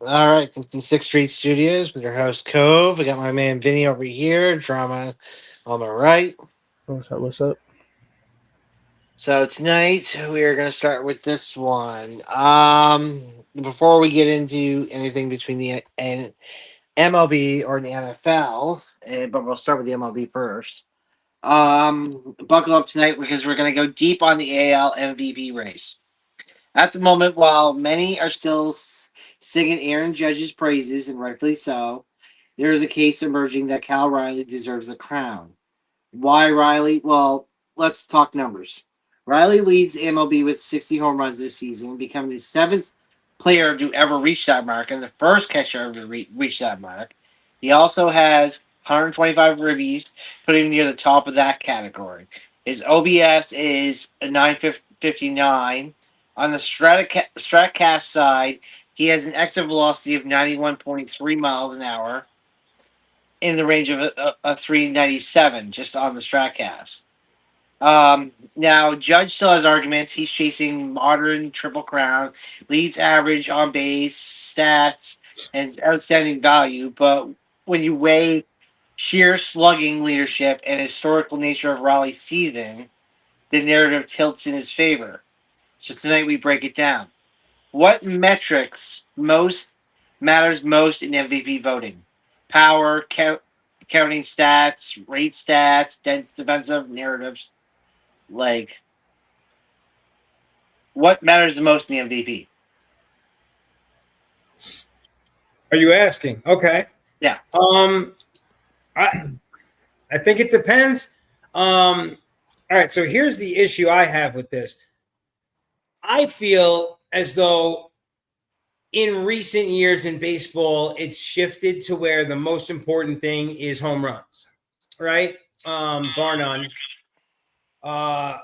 All right, 56th Street Studios with your host Cove. I got my man Vinny over here, drama on my right. What's up? What's up? So tonight we are going to start with this one. Before we get into anything between the MLB or the NFL, but we'll start with the MLB first. Buckle up tonight because we're going to go deep on the AL MVP race. At the moment, while many are still singing Aaron Judge's praises, and rightfully so, there is a case emerging that Cal Riley deserves the crown. Why Riley? Well, let's talk numbers. Riley leads MLB with 60 home runs this season, becoming the seventh player to ever reach that mark and the first catcher ever to reach that mark. He also has 125 ribbies, putting him near the top of that category. His OBS is a 959. On the Stratcast side, he has an exit velocity of 91.3 miles an hour in the range of a 397 just on the Stratcast. Now, Judge still has arguments. He's chasing modern triple crown, leads average on base, stats, and outstanding value. But when you weigh sheer slugging leadership and historical nature of Raleigh's season, the narrative tilts in his favor. So tonight we break it down. What metrics most matters most in MVP voting? Power, counting stats, rate stats, defensive narratives. Like, what matters the most in the MVP? Are you asking? Okay. Yeah. I think it depends. All right. So here's the issue I have with this. I feel as though in recent years in baseball, it's shifted to where the most important thing is home runs, right? Bar none. That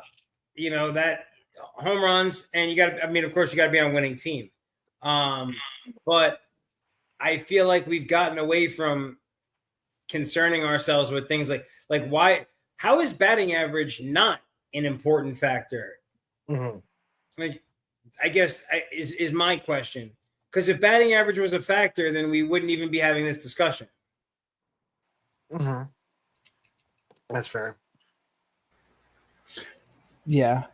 home runs, and you got. I mean, of course, you got to be on a winning team. But I feel like we've gotten away from concerning ourselves with things like why. How is batting average not an important factor? Mm-hmm. Like, I guess is my question. Because if batting average was a factor, then we wouldn't even be having this discussion. Mm-hmm. That's fair. Yeah,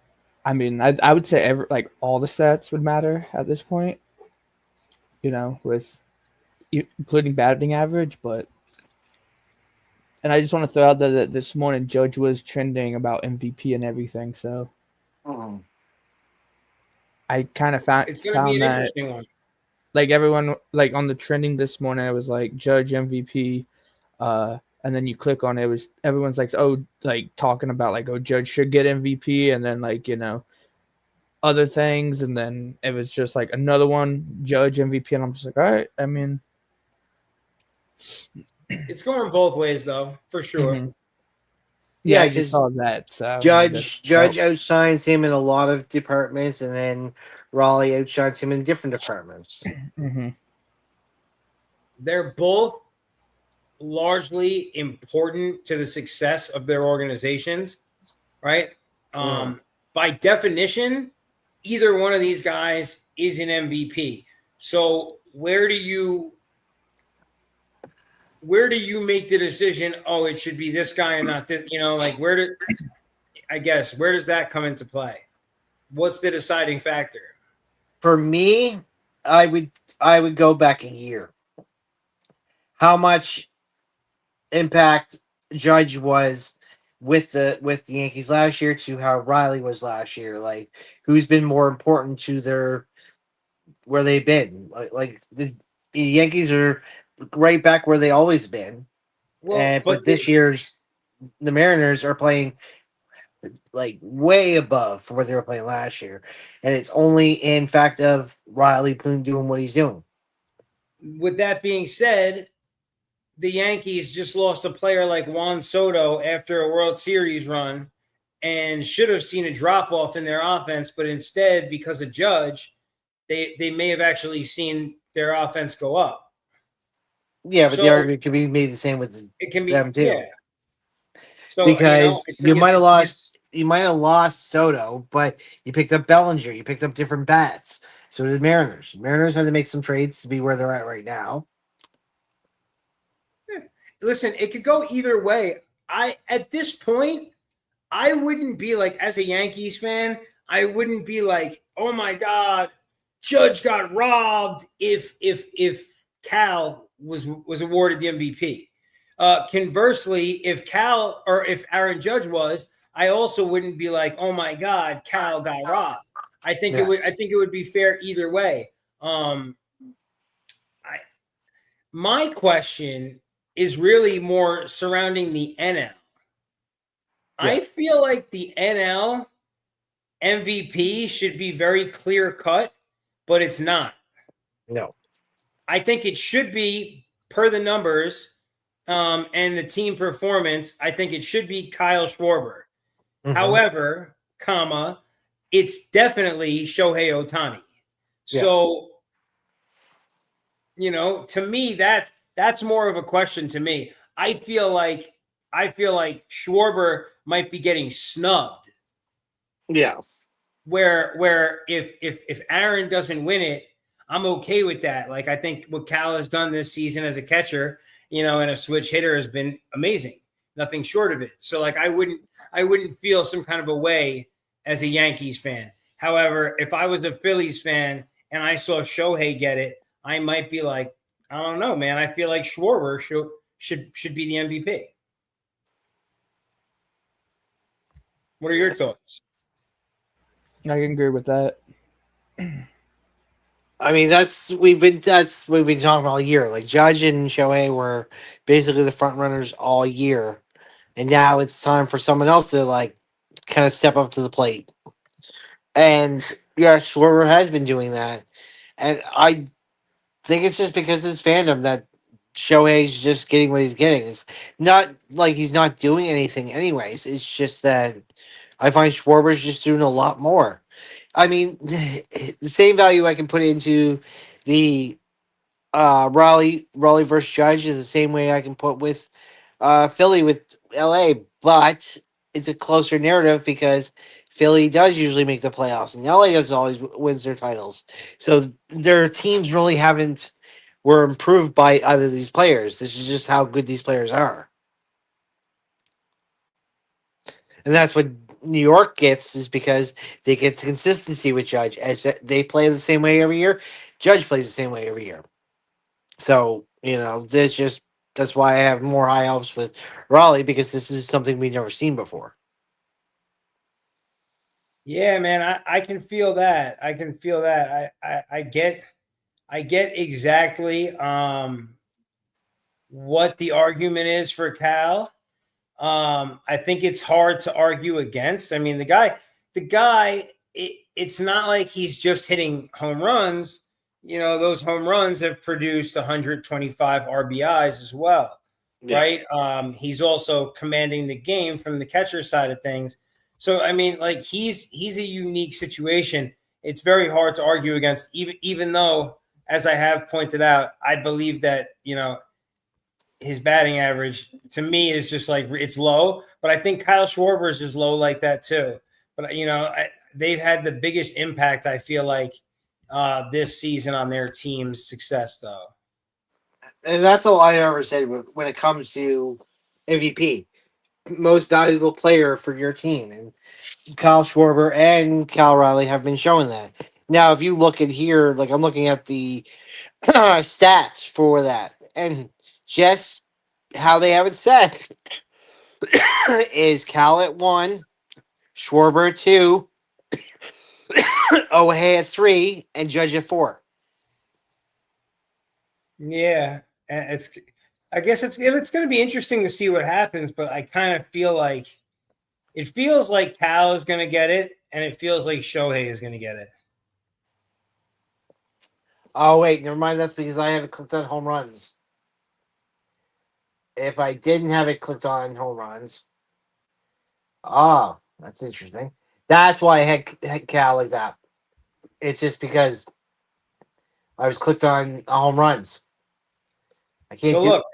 I mean, I would say all the stats would matter at this point. With including batting average, and I just want to throw out that this morning Judge was trending about MVP and everything, so Mm-hmm. I kind of found It's going to be an that interesting one. like everyone like on the trending this morning, it was like Judge MVP, and then you click on it, was everyone's like, oh, like talking about like, oh, Judge should get MVP, and then like other things, and then it was just like another one, Judge MVP, and I'm just like, all right, I mean, it's going both ways though, for sure. mm-hmm. Yeah, I just because saw that. So Judge outshines him in a lot of departments, and then Raleigh outshines him in different departments. Mm-hmm. They're both largely important to the success of their organizations, right? By definition, either one of these guys is an MVP. So where do you make the decision? Oh, it should be this guy and not this. Where does that come into play? What's the deciding factor? For me, I would go back a year. How much impact Judge was with the Yankees last year to how Riley was last year? Like, who's been more important to where they've been? Like the Yankees are right back where they always been. Well, But this year's the Mariners are playing like way above from where they were playing last year, and it's only in fact of Riley Plume doing what he's doing. with that being said, the Yankees just lost a player like Juan Soto after a World Series run and should have seen a drop off in their offense, but instead, because of Judge, they may have actually seen their offense go up. Yeah, but the argument can be made the same with them too. Yeah. So because you might have lost Soto, but you picked up Bellinger, you picked up different bats. So did Mariners. Mariners had to make some trades to be where they're at right now. Listen, it could go either way. At this point, I wouldn't be like, as a Yankees fan, I wouldn't be like, oh my God, Judge got robbed if Cal was awarded the MVP. Conversely, if Cal or if Aaron Judge was, I also wouldn't be like, oh my God, Cal got robbed. I think Yes. it would be fair either way. My question is really more surrounding the NL. Yeah. I feel like the NL MVP should be very clear cut, but it's not. No. I think it should be per the numbers and the team performance. I think it should be Kyle Schwarber. Mhm. However, it's definitely Shohei Ohtani. Yeah. So, to me, that's more of a question to me. I feel like Schwarber might be getting snubbed. Yeah. Where if Aaron doesn't win it, I'm okay with that. Like, I think what Cal has done this season as a catcher, and a switch hitter has been amazing. Nothing short of it. So like I wouldn't feel some kind of a way as a Yankees fan. However, if I was a Phillies fan and I saw Shohei get it, I might be like, I don't know, man. I feel like Schwarber should be the MVP. What are your thoughts? I can agree with that. I mean, that's what we've been talking about all year. Like Judge and Shohei were basically the front runners all year, and now it's time for someone else to like kind of step up to the plate. And yeah, Schwarber has been doing that, and I think it's just because of his fandom that Shohei's just getting what he's getting. It's not like he's not doing anything, anyways. It's just that I find Schwarber's just doing a lot more. I mean, the same value I can put into the Raleigh versus Judge is the same way I can put with Philly with LA, but it's a closer narrative because Philly does usually make the playoffs and LA doesn't always wins their titles. So their teams really haven't were improved by either of these players. This is just how good these players are. And that's what New York gets is because they get consistency with Judge as they play the same way every year. Judge plays the same way every year. So, that's why I have more high hopes with Raleigh because this is something we've never seen before. Yeah, man, I can feel that. I can feel that. I get exactly what the argument is for Cal. I think it's hard to argue against. I mean, the guy, it's not like he's just hitting home runs. Those home runs have produced 125 RBIs as well, Yeah. right? He's also commanding the game from the catcher side of things. So, I mean, like he's a unique situation. It's very hard to argue against, even though, as I have pointed out, I believe that, his batting average to me is just like it's low, but I think Kyle Schwarber's is low like that too. But they've had the biggest impact, I feel like, this season on their team's success, though. And that's all I ever said when it comes to MVP, most valuable player for your team. And Kyle Schwarber and Cal Riley have been showing that. Now, if you look at here, like I'm looking at the stats for that, and just how they have it set is Cal at 1, Schwarber at 2, O'Hay at 3, and Judge at 4. Yeah, and I guess it's going to be interesting to see what happens, but I kind of feel like it feels like Cal is going to get it, and it feels like Shohei is going to get it. Oh wait, never mind. That's because I have it clicked on home runs. If I didn't have it clicked on home runs, that's interesting. That's why I had Cal like that. It's just because I was clicked on home runs. I can't So do. look,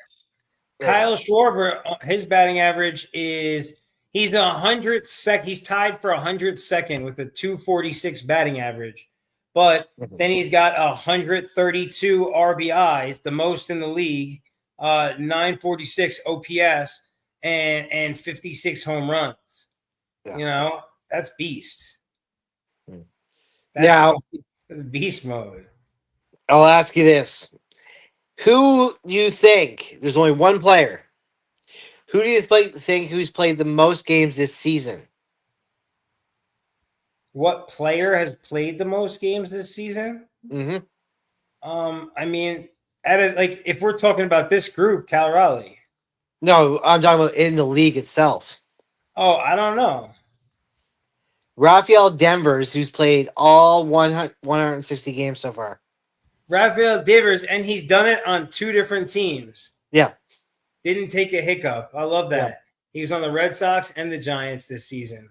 Kyle Schwarber, his batting average is he's 100 sec. He's tied for 102nd with a 246 batting average. but Mhm. then he's got 132 RBIs, the most in the league, 946 OPS, and 56 home runs. Yeah. You know, that's beast. Mm. That's Now, fucking, that's beast mode. I'll ask you this. Who do you think, there's only one player, who do you think who's played the most games this season? What player has played the most games this season? Mm-hmm. I mean, like if we're talking about this group, Cal Raleigh. No, I'm talking about in the league itself. Oh, I don't know. Rafael Devers, who's played all 160 games so far. Rafael Devers, and he's done it on two different teams. Yeah. Didn't take a hiccup. I love Yeah. that. He was on the Red Sox and the Giants this season.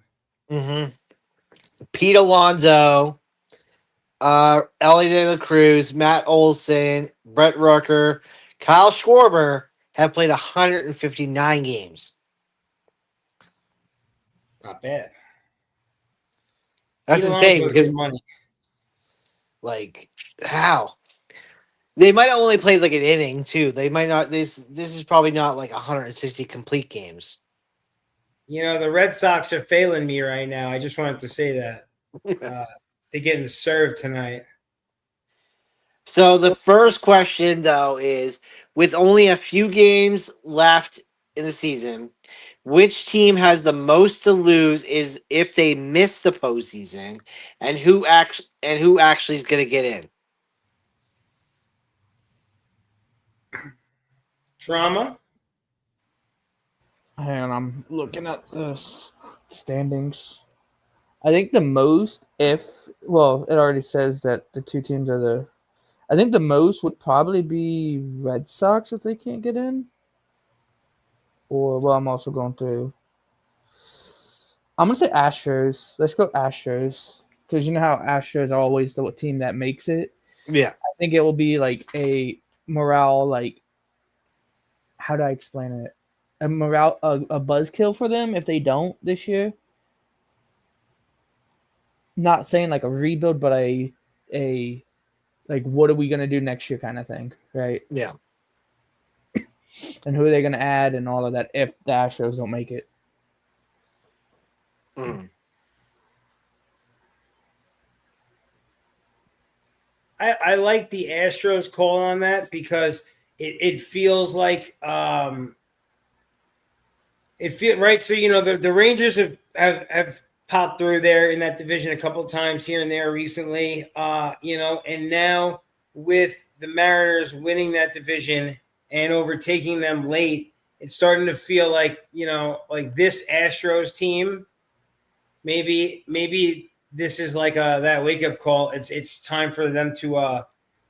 Mm-hmm. Pete Alonso, Ellie De La Cruz, Matt Olson, Brett Rooker, Kyle Schwarber have played 159 games. Not bad. That's Pete insane Alonso is because, good money. like, how? They might have only played like an inning too. They might not. This is probably not like 160 complete games. You know, the Red Sox are failing me right now. I just wanted to say that. They're getting served tonight. So the first question though is, with only a few games left in the season, which team has the most to lose is if they miss the postseason, and who actually is going to get in? Drama. Hang on, I'm looking at the standings. I think the most, if well, it already says that the two teams are the. I think the most would probably be Red Sox if they can't get in. Or well, I'm also going through. I'm gonna say Astros. Let's go Astros because you know how Astros are always the team that makes it. Yeah, I think it will be like a morale, like how do I explain it? A morale, a buzzkill for them if they don't this year. Not saying like a rebuild, but a like what are we gonna do next year kind of thing, right? yeah. And who are they gonna add and all of that if the Astros don't make it. Mm. I like the Astros call on that because it feels like it feel right. So you know the Rangers have popped through there in that division a couple times here and there recently. You know, and now with the Mariners winning that division and overtaking them late, it's starting to feel like you know like this Astros team. Maybe this is like that wake up call. It's time for them to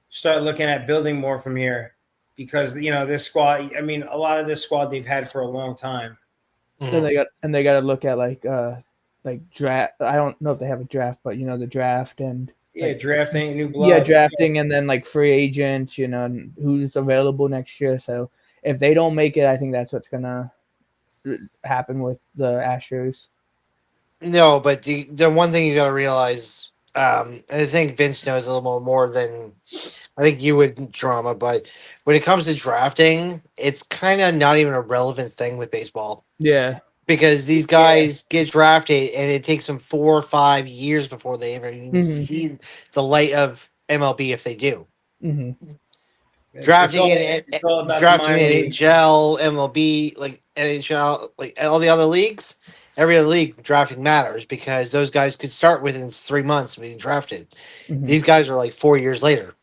start looking at building more from here because you know this squad. I mean, a lot of this squad they've had for a long time. Then Mm. they got to look at like draft. I don't know if they have a draft, but you know the draft and Yeah, like drafting new yeah, blood. drafting and then like free agents, you know, and who's available next year. So if they don't make it, I think that's what's gonna happen with the Astros. No, but the one thing you got to realize, I think Vince knows a little more than I think you would, drama. But when it comes to drafting, it's kind of not even a relevant thing with baseball Yeah. because these Yeah, guys get drafted and it takes them 4 or 5 years before they ever even Mm-hmm. see the light of MLB if they do. Mm-hmm. it's Drafting all in it's all about the drafting minor in leagues. NHL, MLB, like NHL, like all the other leagues, every other league drafting matters because those guys could start within 3 months of being drafted. Mm-hmm. These guys are like 4 years later.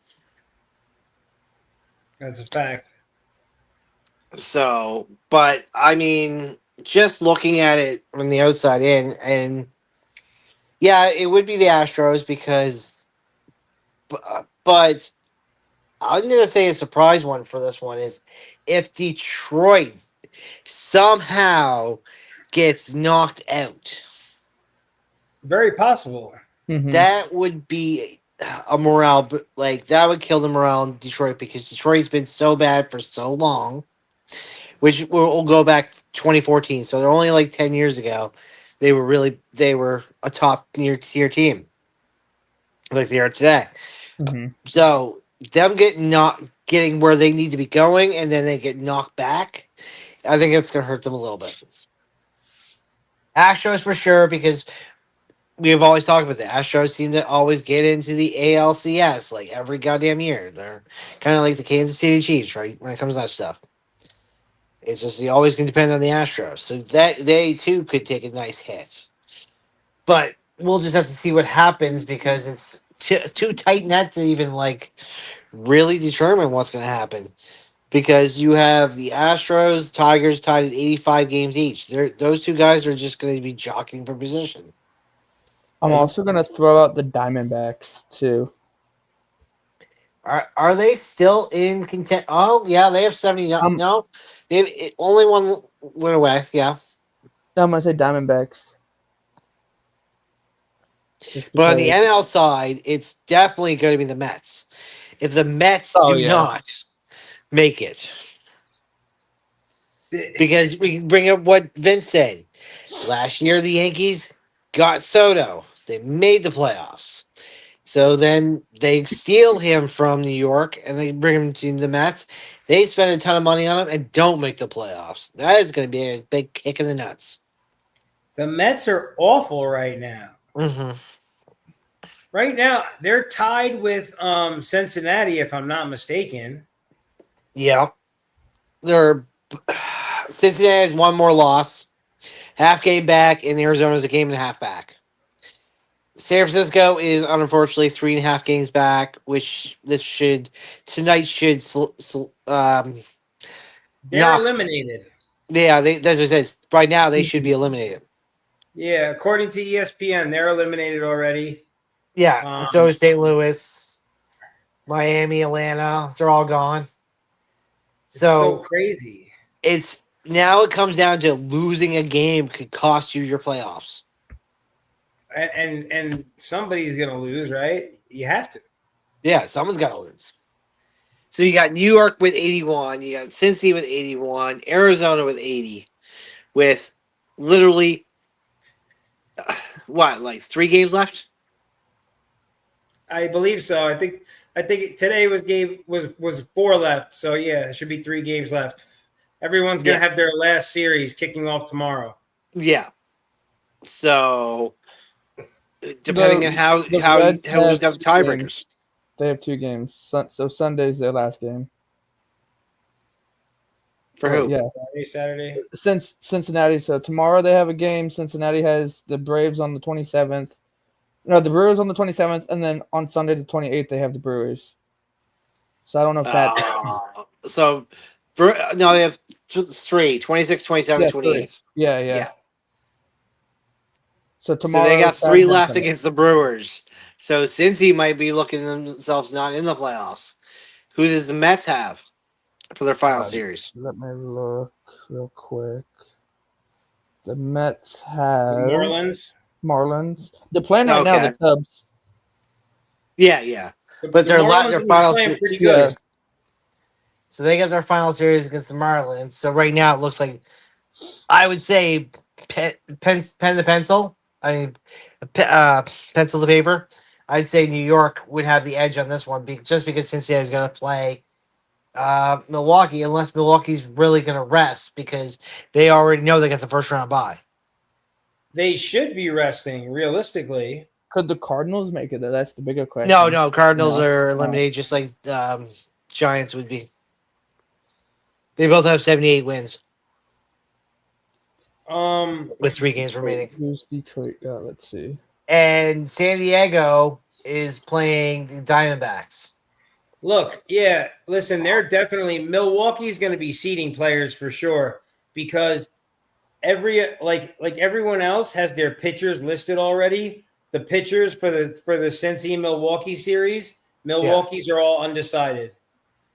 That's a fact. So, but I mean, just looking at it from the outside in, and yeah, it would be the Astros because, but I'm gonna say a surprise one for this one is if Detroit somehow gets knocked out, Very possible. Mm-hmm. that would be a morale, but like that would kill the morale in Detroit because Detroit's been so bad for so long, which will go back to 2014. So they're only like 10 years ago. They were a top near tier team. like they are today. Mhm. So them getting where they need to be going, and then they get knocked back. I think it's going to hurt them a little bit. Astros for sure, because we've always talked about the Astros seem to always get into the ALCS like every goddamn year. They're kind of like the Kansas City Chiefs, right? When it comes to that stuff, it's just they always can depend on the Astros, so that they too could take a nice hit. But we'll just have to see what happens because it's too tight net to even like really determine what's going to happen. Because you have the Astros, Tigers tied at 85 games each. Those two guys are just going to be jockeying for position. I'm And also gonna throw out the Diamondbacks too. are they still in content? Oh yeah, they have 70. Um, No, they only one went away. Yeah, I'm gonna say Diamondbacks, just but on the because. NL side, it's definitely going to be the Mets. If the Mets Oh do yeah. not make it, The- because we bring up what Vince said last year, the Yankees got Soto. They made the playoffs. So then they steal him from New York and they bring him to the Mets. They spend a ton of money on him and don't make the playoffs. That is going to be a big kick in the nuts. The Mets are awful right now. Mm-hmm. Right now, they're tied with Cincinnati, if I'm not mistaken. Yeah. They're Cincinnati has one more loss, half game back, and Arizona's a game and a half back. San Francisco is unfortunately 3.5 games back, which tonight should They're knock. eliminated. Yeah, that's what it says. Right now, they should be eliminated. Yeah, according to ESPN, they're eliminated already. Yeah, so is St. Louis, Miami, Atlanta. They're all gone. It's so So crazy. it's now it comes down to losing a game could cost you your playoffs. And somebody's gonna lose, right? You have to. Yeah, someone's got to lose. So you got New York with 81, you got Cincy with 81, Arizona with 80, with literally what, like 3 games left? I believe so. I think today was 4 left. So yeah, it should be 3 games left. Everyone's gonna have their last series kicking off tomorrow. Yeah. So depending on how The Reds who's have got the 2 games. tiebreakers. They have 2 games. So Sunday's their last game. For who? Yeah, Saturday. since Cincinnati. So tomorrow they have a game. Cincinnati has the Braves on the 27th. No, the Brewers on the 27th, and then on Sunday the 28th they have the Brewers. So I don't know if that. So no, they have 3, 26, 27, Yeah, 28. Yeah. Yeah. So So tomorrow they got 3 Saturday, left Sunday. against the Brewers. So Cincy might be looking themselves not in the playoffs. Who does the Mets have for their final series? Let me look real quick. The Mets have The Marlins. They're playing right now. The Okay. Cubs. Yeah. But the their Marlins their have been final playing series. pretty good. So they got their final series against the Marlins. So right now it looks like I would say pen to pencil. I mean, pencil to paper. I'd say New York would have the edge on this one, just because Cincinnati is going to play Milwaukee, unless Milwaukee's really going to rest because they already know they got the first round bye. They should be resting, realistically. Could the Cardinals make it? That's the bigger question. No, Cardinals No. are eliminated just like Giants would be. They both have 78 wins with 3 games remaining. Who's Detroit got? Let's see. And San Diego is playing the Diamondbacks. Look, yeah, listen, they're definitely Milwaukee's going to be seeding players for sure because like everyone else has their pitchers listed already. The pitchers for the Cincy Milwaukee series, Milwaukee's are all undecided.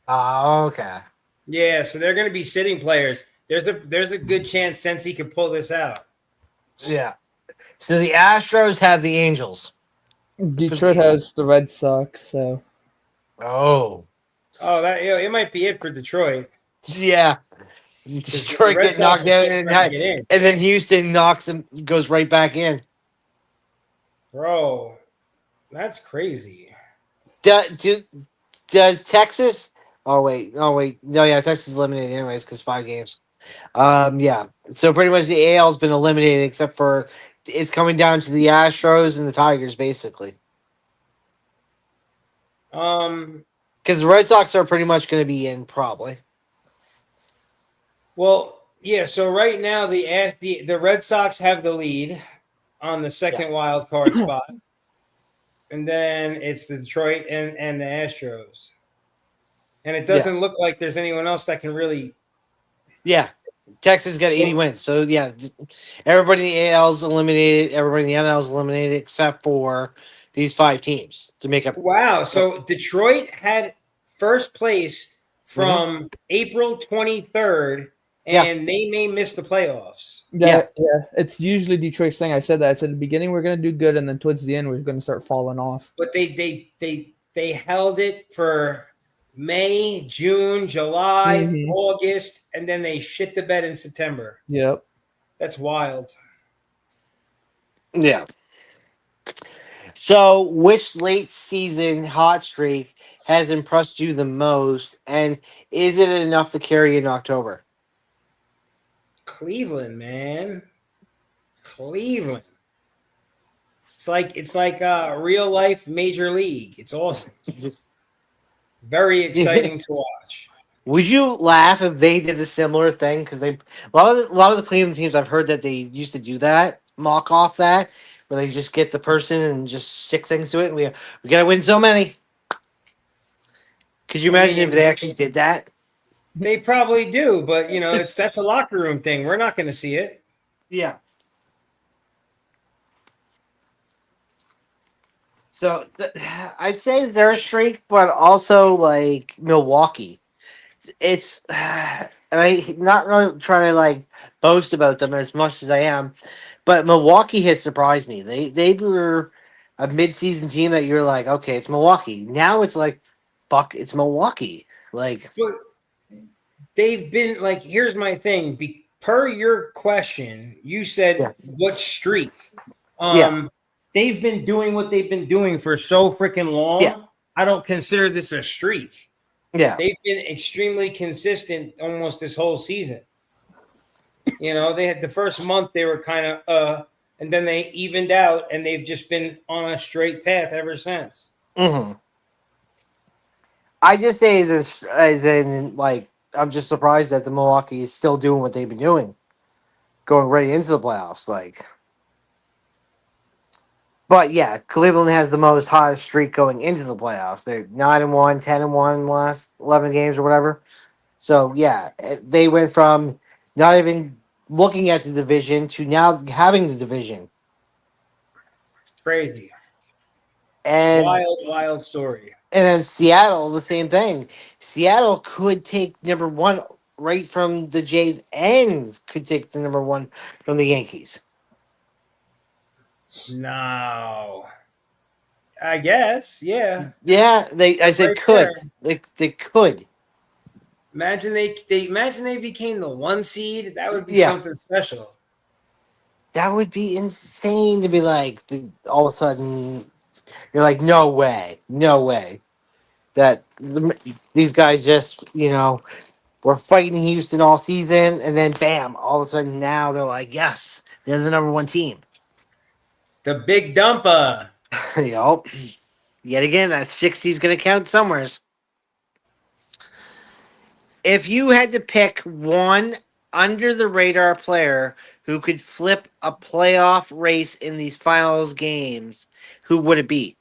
Oh, okay. Yeah, so they're going to be sitting players. There's a good chance Cincy could pull this out. Yeah. So the Astros have the Angels. Detroit has the Red Sox. So. Oh, it might be it for Detroit. yeah. Detroit get knocked out, and then Houston goes right back in. Bro, That's crazy. Does Texas? Oh wait, no, yeah, Texas is eliminated anyways because 5 games. Yeah. So pretty much the AL's been eliminated except for it's coming down to the Astros and the Tigers basically Um. because the Red Sox are pretty much going to be in probably. Well, yeah. So right now the Red Sox have the lead on the Yeah. second wild card spot, and then it's the Detroit and the Astros. And it Yeah. doesn't look like there's anyone else that can really. Yeah. Texas got 80 wins. So yeah, everybody in the AL's eliminated. Everybody in the NL's eliminated except for these 5 teams to make up. Wow. So Detroit had first place Mhm. from April 23rd, Yeah. and they may miss the playoffs. Yeah, yeah. It's usually Detroit's thing. I said that. I said at the beginning we're gonna do good, and then towards the end we're gonna start falling off. But they held it for May, June, July, Mhm. August, and then they shit the bed in September. Yep. That's wild. Yeah. So, which late season hot streak has impressed you the most, and is it enough to carry in October? Cleveland, man. Cleveland. It's like real life major league. It's awesome. Very exciting to watch. Would you laugh if they did a similar thing? Because they a lot of the Cleveland teams I've heard that they used to do that, mock off that, where they just get the person and just stick things to it. And we gotta win so many. Could you I imagine if mean, they actually did that? they probably do, but you know, that's a locker room thing. We're not going to see it. Yeah. So I'd say they're a streak, but also like Milwaukee. It's and I not really trying to like boast about them as much as I am, but Milwaukee has surprised me. They were a mid-season team that you're like, okay, it's Milwaukee. Now it's like, fuck, it's Milwaukee. Like, But they've been like, here's my thing. Per your question, you said yeah, what streak? yeah, Um, they've been doing what they've been doing for so freaking yeah, long. I don't consider this a streak. yeah. They've been extremely consistent almost this whole season. You know, they had the first month they were kind of and then they evened out and they've just been on a straight path ever since. hmm I just say as in like I'm just surprised that the Milwaukee is still doing what they've been doing, going right into the playoffs. Like, but yeah, Cleveland has the most hottest streak going into the playoffs. They're 9-1, 10-1 last 11 games or whatever. So yeah, they went from not even looking at the division to now having the division. It's crazy. And Wild story. and then Seattle, the same thing. Seattle could take number one right from the Jays and could take the number one from the Yankees. No. I guess, yeah. Yeah, I That's said right there. could. They could. Imagine they became the 1 seed. That would be Yeah. something special. That would be insane to be like all of a sudden you're like no way. No way. That these guys just, were fighting Houston all season, and then bam, all of a sudden now they're like, yes, they're the number one team. The big dumper. Yup. Yet again, that 60 is going to count somewheres. If you had to pick one under the radar player who could flip a playoff race in these finals games, who would it be?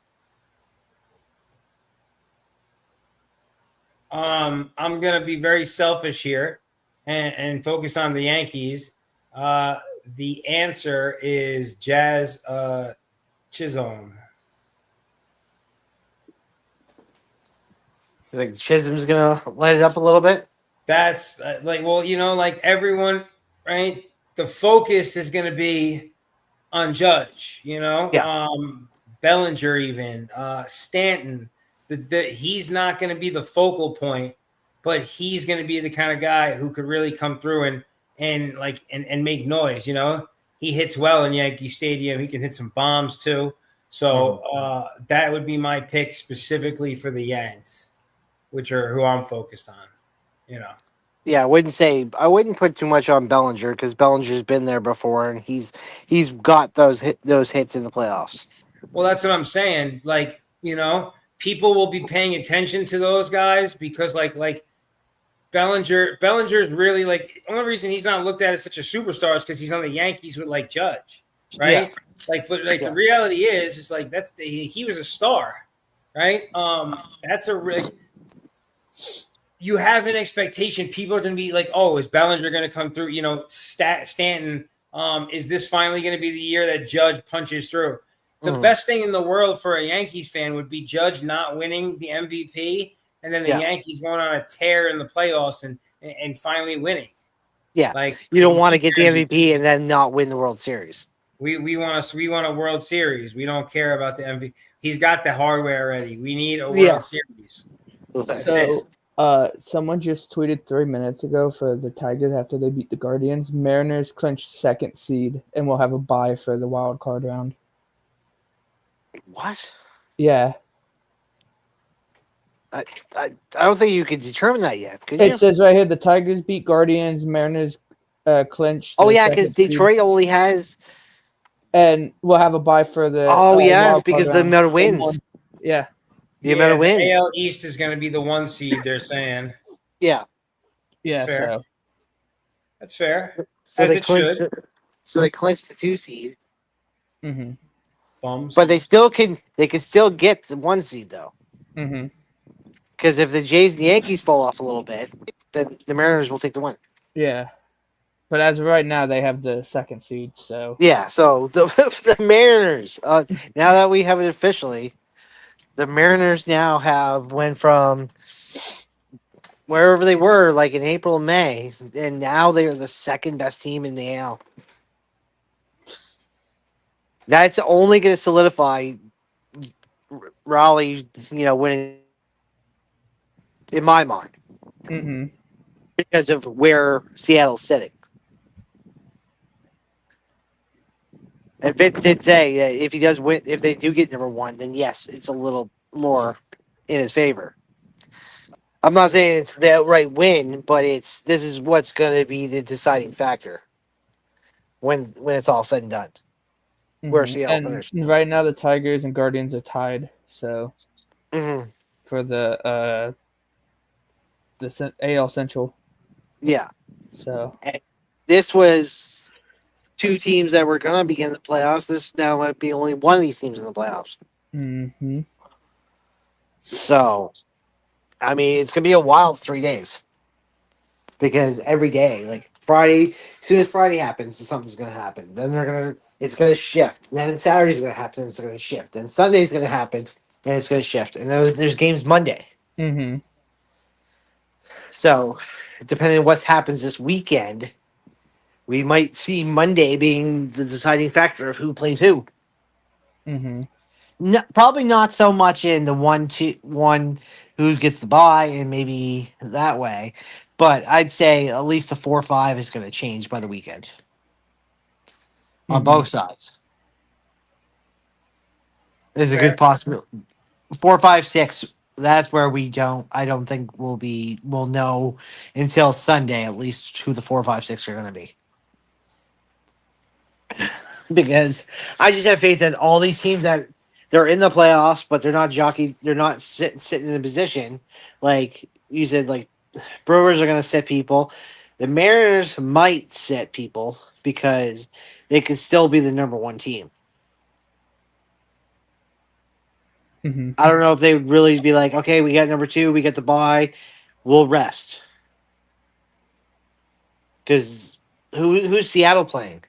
I'm gonna be very selfish here and focus on the Yankees. The answer is Jazz Chisholm. You think Chisholm's going to light it up a little bit? That's like everyone, right? The focus is going to be on Judge, Yeah. Bellinger, even Stanton. He's not going to be the focal point, but he's going to be the kind of guy who could really come through and make noise. He hits well in Yankee Stadium. He can hit some bombs too. So that would be my pick specifically for the Yanks, which are who I'm focused on. You know. Yeah, I wouldn't put too much on Bellinger because Bellinger's been there before and he's got those hits in the playoffs. Well, that's what I'm saying. Like, people will be paying attention to those guys because like Bellinger's really like the only reason he's not looked at as such a superstar is because he's on the Yankees with like Judge, Yeah. right? Like, but like Yeah. the reality is like he was a star, right? That's you have an expectation. People are going to be like, oh, is Bellinger going to come through? Stanton. Is this finally going to be the year that Judge punches through? The best thing in the world for a Yankees fan would be Judge not winning the MVP, and then the Yankees going on a tear in the playoffs and finally winning. Yeah, Like you don't want to get the MVP and then not win the World Series. We want a World Series. We don't care about the MVP. He's got the hardware already. We need a World Series. So, someone just tweeted 3 minutes ago for the Tigers after they beat the Guardians. Mariners clinched second seed and will have a bye for the wild card round. What? Yeah. I don't think you can determine that yet. Could It you? says right here the Tigers beat Guardians. Mariners clinched. Oh yeah, because Detroit only has. And we'll have a bye for the. Oh yes, because the amount of wins. Yeah. The amount of wins. The AL East is going to be the 1 seed. They're saying. Yeah. Yeah. That's fair. So. That's fair. So As they it should. So they clinched the 2 seed. Mm-hmm. Bums. But they can still get the 1 seed though. Mm-hmm. Because if the Jays and the Yankees fall off a little bit, then the Mariners will take the 1. Yeah. But as of right now, they have the second seed. So yeah, so the Mariners. Now that we have it officially, the Mariners now went from wherever they were, like in April and May, and now they are the second best team in the AL. That's only going to solidify Raleigh, winning. In my mind, because of where Seattle's sitting. And Vince did say that if he does win, if they do get number 1, then yes, it's a little more in his favor. I'm not saying it's the outright win, but this is what's going to be the deciding factor when it's all said and done. Where Seattle finished. Right now, the Tigers and Guardians are tied. So for the AL Central. Yeah. So and this was 2 teams that were going to be in the playoffs. This now might be only one of these teams in the playoffs. Mm-hmm. So, I mean, it's going to be a wild 3 days. Because every day, like Friday, as soon as Friday happens, something's going to happen. Then it's going to shift. And then Saturday's going to happen, it's going to shift. And Sunday's going to happen, and it's going to shift. And there's games Monday. Mm-hmm. So, depending on what happens this weekend, we might see Monday being the deciding factor of who plays who. Mm-hmm. No, probably not so much in the 1-2-1 who gets the bye and maybe that way, but I'd say at least the 4-5 is going to change by the weekend on both sides. There's a good possibility. 4, 5, 6. That's where I don't think we'll know until Sunday at least who the 4, 5, 6 are going to be. Because I just have faith that all these teams that they're in the playoffs, but they're not sitting in a position like you said. Like Brewers are going to sit people. The Mariners might sit people because they could still be the number 1 team. I don't know if they would really be like, okay, we got number 2, we got the bye, we'll rest. Because who's Seattle playing?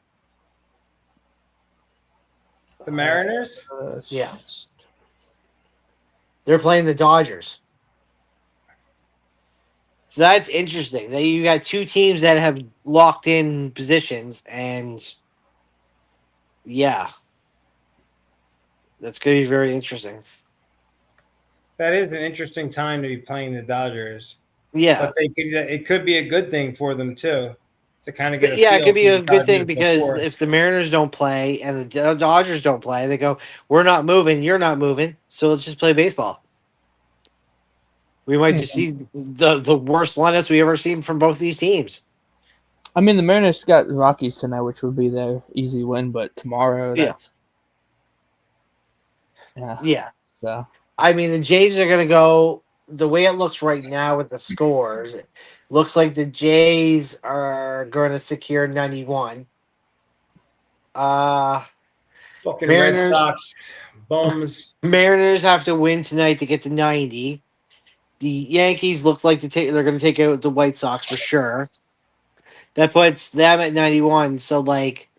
The Mariners? Yeah. They're playing the Dodgers. So that's interesting. You got 2 teams that have locked in positions, and yeah. That's going to be very interesting. That is an interesting time to be playing the Dodgers. Yeah. But it could be a good thing for them, too. to kind of get a Yeah, it feel could be from a the good thing Dodgers because before. if the Mariners don't play and the Dodgers don't play, they go, "We're not moving. You're not moving. So let's just play baseball." We might just see the worst lineups we ever seen from both these teams. I mean, the Mariners got the Rockies tonight, which would be their easy win, but tomorrow, Yeah, that's yeah. yeah. So I mean, the Jays are going to go the way it looks right now with the scores. It looks like the Jays are going to secure 91. Uh Fucking Red Mariners Sox bums. Mariners have to win tonight to get to 90. The Yankees look like they're going to take out the White Sox for sure. That puts them at 91. So like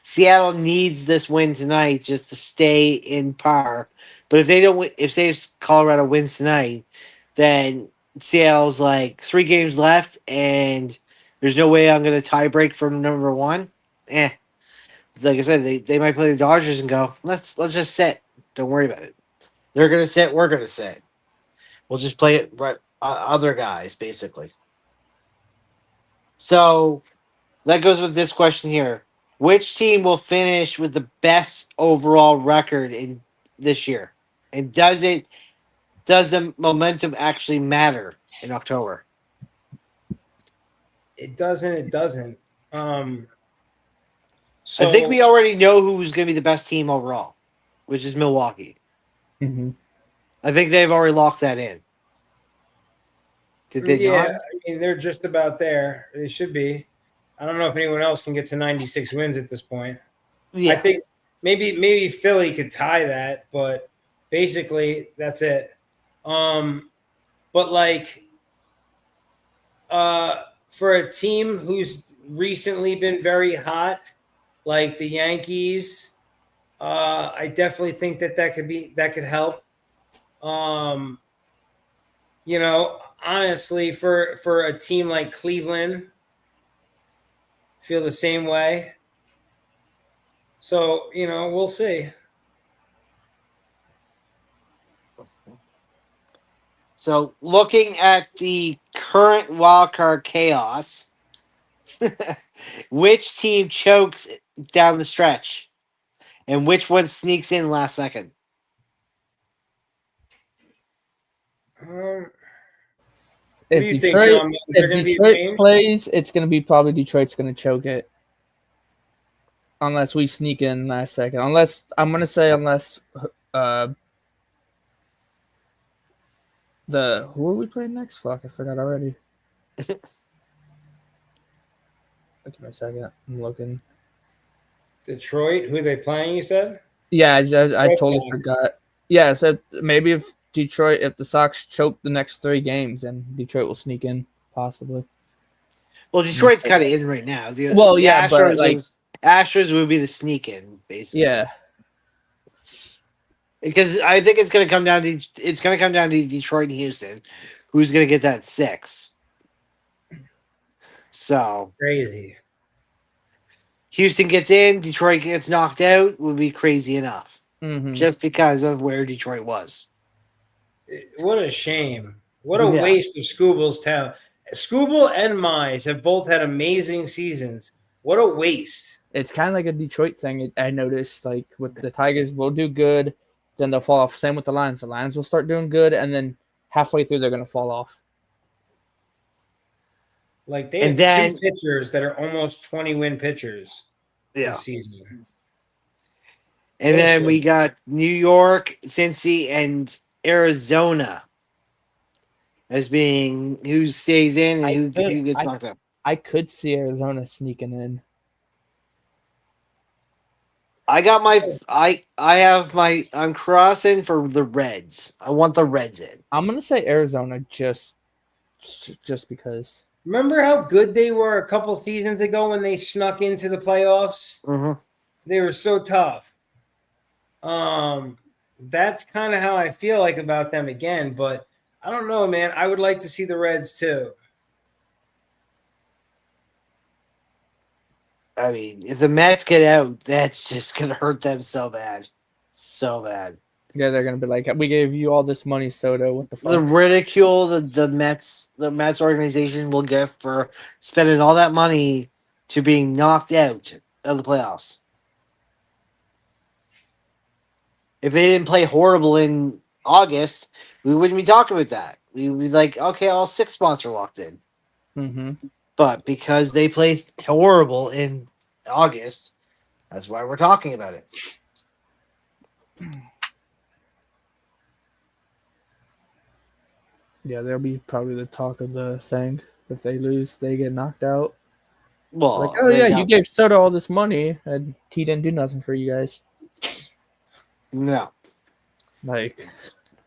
Seattle needs this win tonight just to stay in par. But if they don't win, if say Colorado wins tonight, then Seattle's like 3 games left and there's no way I'm going to tie break from number 1. Eh. Like I said, they might play the Dodgers and go, let's just sit. Don't worry about it. They're going to sit, we're going to sit. We'll just play it right other guys basically. So that goes with this question here. Which team will finish with the best overall record in this year? And does the momentum actually matter in October? It doesn't. It doesn't. I think So we already know who's going to be the best team overall, which is Milwaukee. mm-hmm. I think they've already locked that in. Did they yeah, not? I mean they're just about there. They should be. I don't know if anyone else can get to 96 wins at this point. Yeah. I think maybe Philly could tie that, but basically that's it. But like for a team who's recently been very hot, like the Yankees, I definitely think that could help. You know, honestly, for a team like Cleveland, feel the same way. So we'll see. So looking at the current wildcard chaos, which team chokes down the stretch? And which one sneaks in last second? What do if you think, John? Is there if going to be a Detroit change? plays, it's going to be probably Detroit's going to choke it, unless we sneak in last second. Unless I'm going to say uh who are we playing next? Fuck, I forgot already. Give me a second. I'm looking. Detroit, who are they playing? You said. Yeah, I Red totally Sox. forgot. Yeah, so maybe if the Sox choke the next 3 games, then Detroit will sneak in, possibly. Well, Detroit's kind of in right now. The Well, the yeah, but like, Astros would be the sneak in basically. yeah, Because I think it's going to come down to Detroit and Houston, who's going to get that 6. So Crazy. Houston gets in, Detroit gets knocked out, would be crazy enough, just because of where Detroit was. What a shame. What a Yeah. waste of Scooble's talent. Scooble and Mize have both had amazing seasons. What a waste. it's kind of like a Detroit thing. I noticed, like with the Tigers, will do good, then they'll fall off. Same with the Lions. The Lions will start doing good, and then halfway through they're going to fall off. Like they And have then- 2 pitchers that are almost 20-win pitchers this season. And then we got New York, Cincy, and Arizona as being who stays in and who gets knocked out. I could see Arizona sneaking in. I got I'm crossing for the Reds. I want the Reds in. I'm going to say Arizona just because. Remember how good they were a couple seasons ago when they snuck into the playoffs? Mm-hmm. They were so tough. That's kind of how I feel like about them again, but I don't know, man. I would like to see the Reds too. I mean, if the Mets get out, that's just gonna hurt them so bad, so bad. Yeah, they're going to be like, we gave you all this money, Soto. What the fuck? The ridicule the Mets organization will get for spending all that money to being knocked out of the playoffs. If they didn't play horrible in August, we wouldn't be talking about that. We would be like, okay, all 6 spots are locked in. Mm-hmm. But because they played horrible in August, that's why we're talking about it. Yeah, they'll be probably the talk of the thing. If they lose, they get knocked out. Well, Like, oh yeah, you gave Soto all this money, and he didn't do nothing for you guys. No. Like,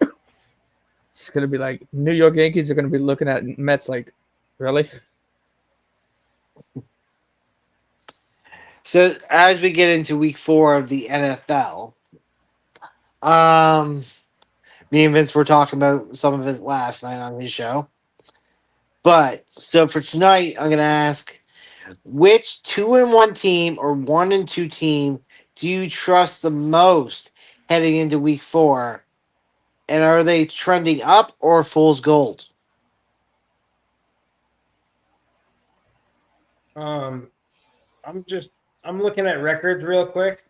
it's gonna be like New York Yankees are gonna be looking at Mets like, really? So as we get into week 4 of the NFL, me and Vince were talking about some of it last night on his show. But so for tonight, I'm gonna ask, which 2-1 team or 1-2 team do you trust the most heading into week 4? And are they trending up or fool's gold? I'm looking at records real quick,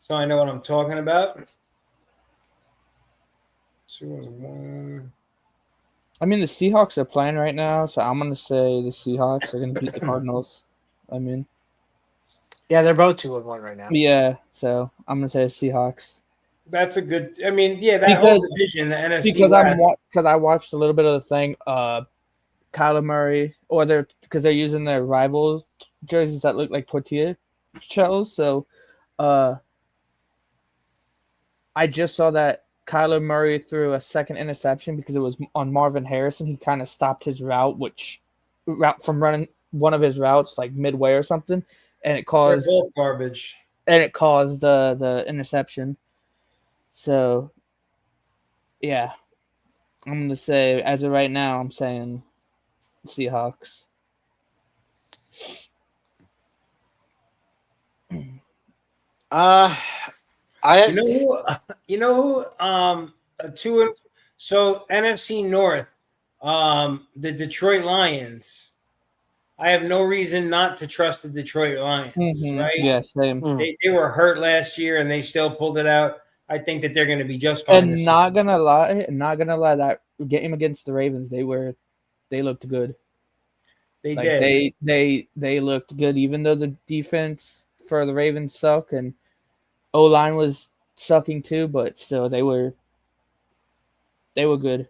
so I know what I'm talking about. 2-1. I mean, the Seahawks are playing right now, so I'm gonna say the Seahawks are gonna beat the Cardinals. I mean, Yeah, they're both 2-1 right now. yeah, so I'm gonna say Seahawks. That's a good. I mean, yeah, that whole division, the NFC. Because I watched a little bit of the thing. Kyler Murray, or because they're using their rival jerseys that look like tortilla shells. So, I just saw that Kyler Murray threw a second interception because it was on Marvin Harrison. He kind of stopped his route from running one of his routes like midway or something, and it caused both garbage. And it caused the interception. So, yeah, I'm gonna say as of right now, I'm saying Seahawks. You know who so NFC North, the Detroit Lions. I have no reason not to trust the Detroit Lions, right? Yeah, same. They were hurt last year and they still pulled it out. I think that they're going to be just fine. And not gonna lie, that game against the Ravens, they looked good. They did. They looked good, even though the defense for the Ravens suck and O-line was sucking too, but still they were good.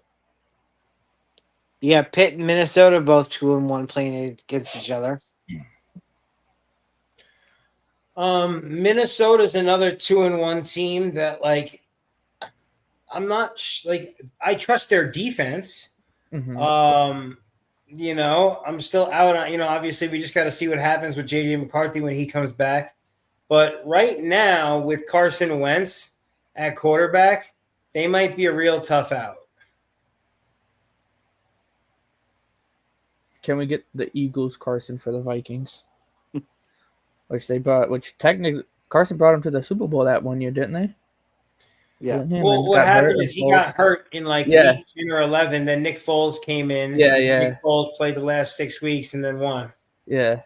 Yeah, Pitt and Minnesota both 2-1 playing against each other. Minnesota's another 2-1 team that I'm not I trust their defense. Mm-hmm. I'm still out on, obviously we just got to see what happens with JJ McCarthy when he comes back. But right now with Carson Wentz at quarterback, they might be a real tough out. Can we get the Eagles Carson for the Vikings? Which technically Carson brought him to the Super Bowl that one year, didn't they? Yeah. Well, what happened is he got hurt in week 10 or 11. Then Nick Foles came in. Yeah. Nick Foles played the last 6 weeks and then won. Yeah.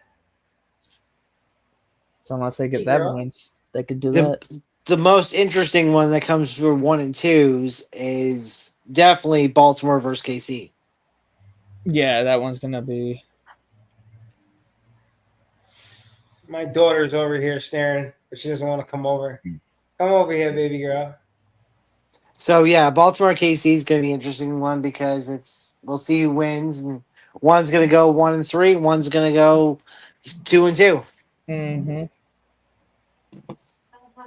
So unless they get that win, they could do that. The most interesting one that comes for 1 and 2s is definitely Baltimore versus KC. Yeah, that one's gonna be. My daughter's over here staring, but she doesn't want to come over. Come over here, baby girl. So yeah, Baltimore KC is going to be an interesting one because we'll see who wins, and one's going to go 1 and 3, one's going to go 2 and 2. Mm-hmm.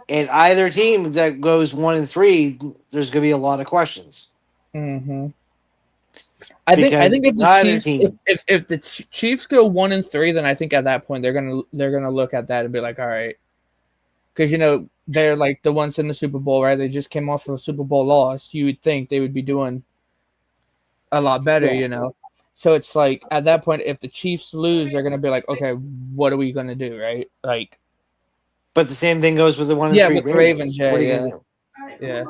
And either team that goes 1 and 3, there's going to be a lot of questions. Mm-hmm. I think if the Chiefs go 1 and 3, then I think at that point they're gonna look at that and be like, all right, because they're like the ones in the Super Bowl, right? They just came off of a Super Bowl loss. You would think they would be doing a lot better, So it's like at that point, if the Chiefs lose, they're gonna be like, okay, what are we gonna do, right? Like, but the same thing goes with the 1 and 3 with the Ravens. Yeah.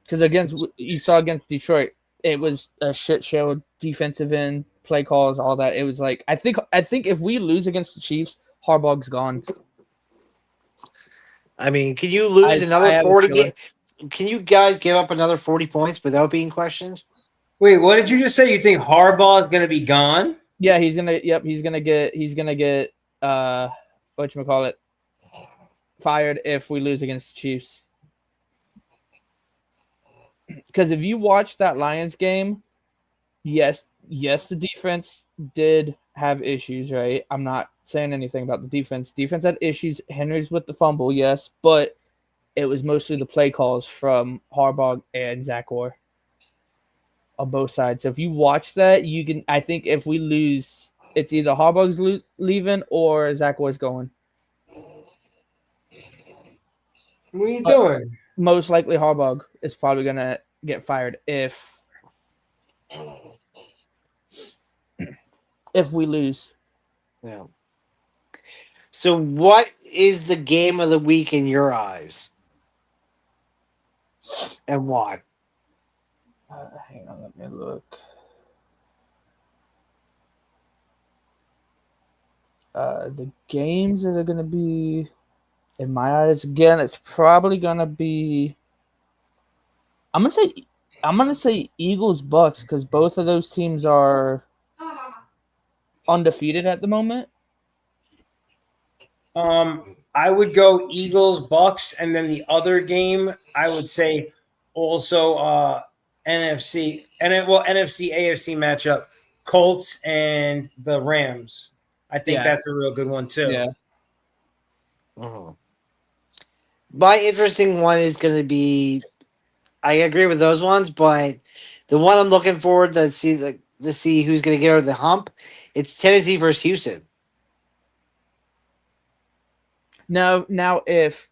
Because you saw against Detroit, it was a shit show defensive end play calls, all that. It was like I think if we lose against the Chiefs, Harbaugh's gone. I mean, can you lose another I have a 40 feeling. Can you guys give up another 40 points without being questioned? Wait, what did you just say? You think Harbaugh is going to be gone? Yeah, he's gonna. Yep, he's gonna get whatchamacallit, fired if we lose against the Chiefs. Because if you watch that Lions game, yes, the defense did have issues, right? I'm not saying anything about the defense. Defense had issues. Henry's with the fumble, yes, but it was mostly the play calls from Harbaugh and Zach Orr on both sides. So if you watch that, you can. I think if we lose, it's either Harbaugh's leaving or Zach Orr's going. What are you doing? Most likely, Harbaugh is probably gonna get fired if we lose. Yeah. So, what is the game of the week in your eyes, and why? Hang on, let me look. The games that are going to be, in my eyes, again, it's probably going to be. I'm gonna say Eagles Bucks because both of those teams are undefeated at the moment. I would go Eagles, Bucks, and then the other game I would say also NFC AFC matchup, Colts and the Rams. I think that's a real good one too. Yeah. Uh-huh. My interesting one is going to be. I agree with those ones, but the one I'm looking forward to see who's going to get over the hump. It's Tennessee versus Houston. Now, if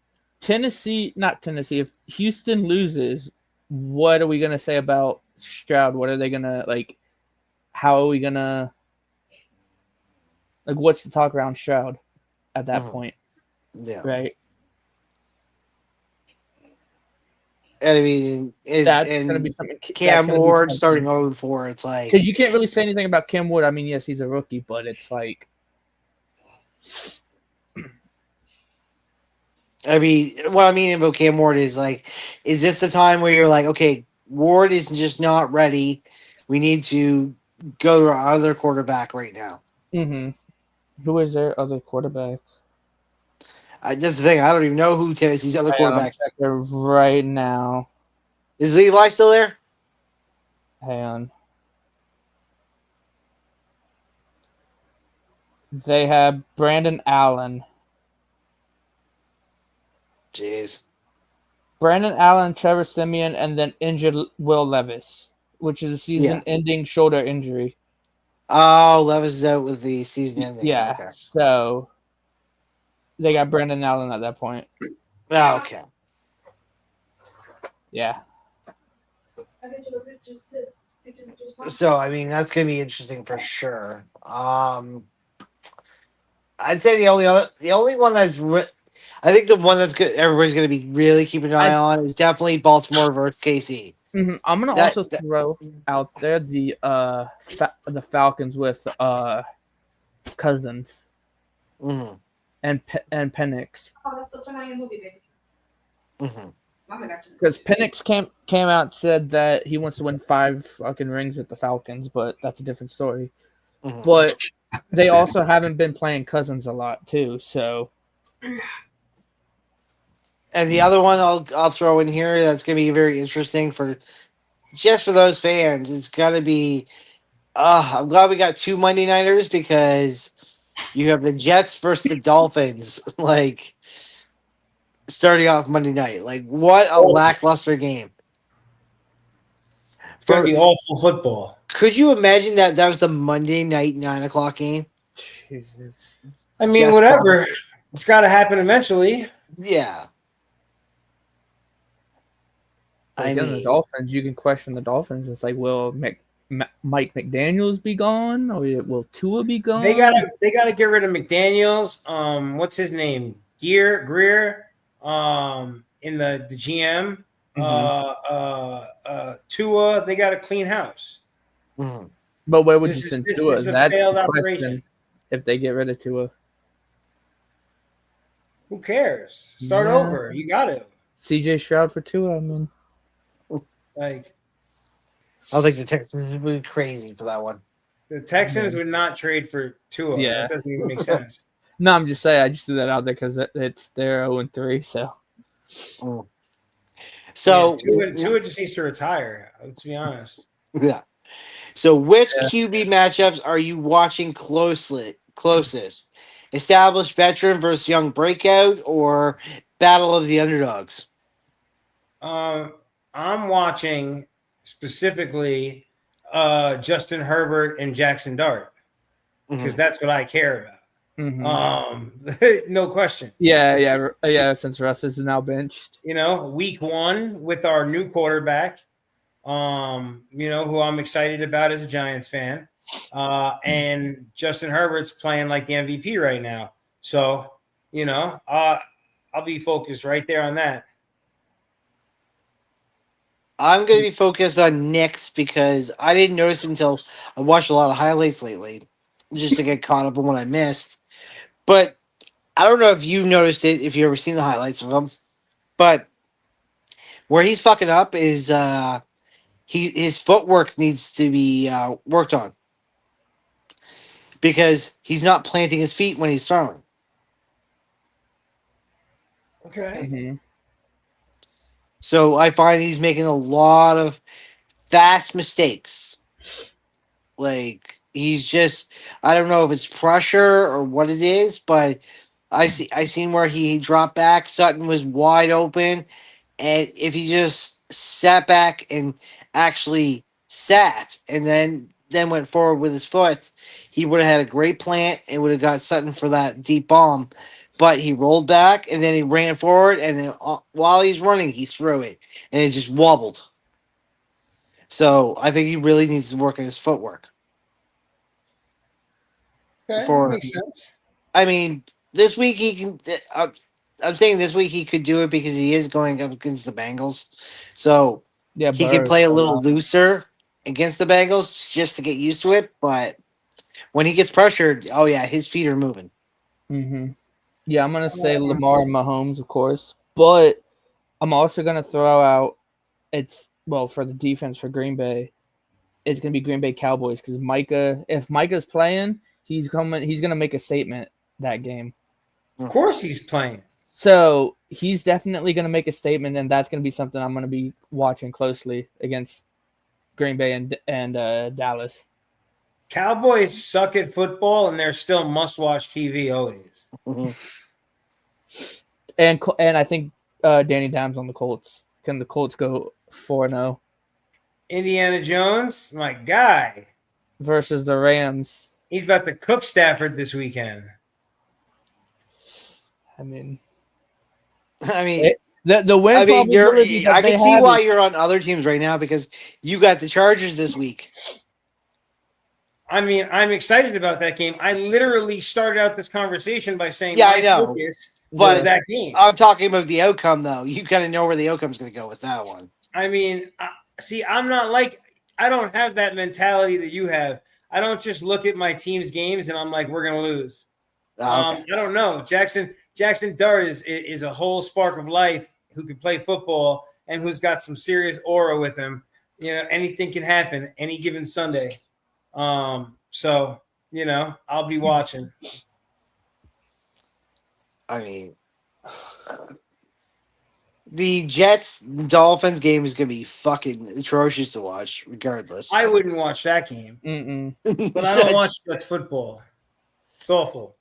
if Houston loses, what are we gonna say about Stroud? What are they gonna like? How are we gonna like? What's the talk around Stroud at that point? Yeah, right. And I mean, That's gonna be something. Cam Ward starting 0-4. It's like because you can't really say anything about Cam Ward. I mean, yes, he's a rookie, but it's like. I mean, what I mean about Cam Ward is like, is this the time where you're like, okay, Ward is just not ready. We need to go to our other quarterback right now. Mm-hmm. Who is their other quarterback? That's the thing. I don't even know who Tennessee's other quarterback is. Right now. Is Levi still there? Hang on. They have Brandon Allen. Jeez. Brandon Allen, Trevor Siemian, and then injured Will Levis, which is a season-ending shoulder injury. Oh, Levis is out with the season ending. Yeah, okay. So they got Brandon Allen at that point. Oh, okay. Yeah. So, I mean, that's going to be interesting for sure. I'd say the only one that's I think the one that's good, everybody's going to be really keeping an eye on is definitely Baltimore versus KC. Mm-hmm. I'm going to also throw out there the Falcons with Cousins and Penix. Oh, that's still turning a movie, baby. Because Penix came out and said that he wants to win 5 fucking rings with the Falcons, but that's a different story. But they also haven't been playing Cousins a lot too, so. And the other one I'll throw in here that's going to be very interesting for those fans. It's got to be. I'm glad we got 2 Monday nighters because you have the Jets versus the Dolphins. Like starting off Monday night. Like what a lackluster game. It's going to be awful football. Could you imagine that was the Monday night 9:00 game? Jesus. I mean, whatever. It's got to happen eventually. Yeah. The Dolphins, you can question the Dolphins. It's like, will Mike McDaniels be gone, or will Tua be gone? They gotta get rid of McDaniels. What's his name? Greer. In the GM. Tua. They got a clean house. Mm-hmm. But where would This you is send this, Tua? this is a That's failed the operation. question. If they get rid of Tua, Who cares? Start Yeah. over. You got to. CJ Stroud for Tua. I mean, Like I think the Texans would be crazy for that one. the Texans would not trade for Tua. Yeah. That doesn't even make sense. no, I'm just saying. I just threw that out there because it's they're 0-3. So Mm. Yeah, So, Tua just needs to retire. Let's be honest. yeah. So, which Yeah. QB matchups are you watching closest? Established veteran versus young breakout, or battle of the underdogs? I'm watching specifically Justin Herbert and Jackson Dart because Mhm. that's what I care about. No question. yeah. Since Russ is now benched, Week 1 with our new quarterback, who I'm excited about as a Giants fan. And Justin Herbert's playing like the MVP right now. So, I'll be focused right there on that. I'm going to be focused on Knicks because I didn't notice until I watched a lot of highlights lately just to get caught up on what I missed. But I don't know if you noticed it, if you ever seen the highlights of him. But where he's fucking up is his footwork needs to be worked on because he's not planting his feet when he's throwing. Okay. So I find he's making a lot of fast mistakes. Like he's just, I don't know if it's pressure or what it is, but I seen where he dropped back. Sutton was wide open, and if he just sat back and actually sat and then went forward with his foot, he would have had a great plant and would have got Sutton for that deep bomb. But he rolled back and then he ran forward, and then while he's running, he threw it and it just wobbled. So I think he really needs to work on his footwork. Okay, that For makes sense. I mean, this week he can. I'm saying this week he could do it because he is going up against the Bengals, so yeah, he can Burrow. play a little looser against the Bengals just to get used to it. But when he gets pressured, oh yeah, his feet are moving. Yeah, I'm gonna say Lamar and Mahomes, of course, but I'm also gonna throw out for the defense for Green Bay. It's gonna be Green Bay Cowboys because if Micah's playing, he's gonna make a statement that game. Of course he's playing. So he's definitely gonna make a statement, and that's gonna be something I'm gonna be watching closely against Green Bay and Dallas. Cowboys suck at football, and they're still must-watch TV always. And I think Danny Dimes on the Colts. Can the Colts go 4-0 Indiana Jones, my guy, versus the Rams? he's about to cook Stafford this weekend. I mean, I the win mean, probability that I they can see have why is, you're on other teams right now because you got the Chargers this week. I mean, I'm excited about that game. I literally started out this conversation by saying Yeah, my I know, focus but was that game. I'm talking about the outcome though. You kind of know where the outcome's going to go with that one. I mean, I'm not like I don't have that mentality that you have. I don't just look at my team's games and I'm like, we're gonna lose. Okay. I don't know. Jackson Dart is a whole spark of life who can play football and who's got some serious aura with him. Anything can happen any given Sunday. So I'll be watching. I mean, the Jets Dolphins game is going to be fucking atrocious to watch, regardless. I wouldn't watch that game, but I don't watch Jets football. It's awful.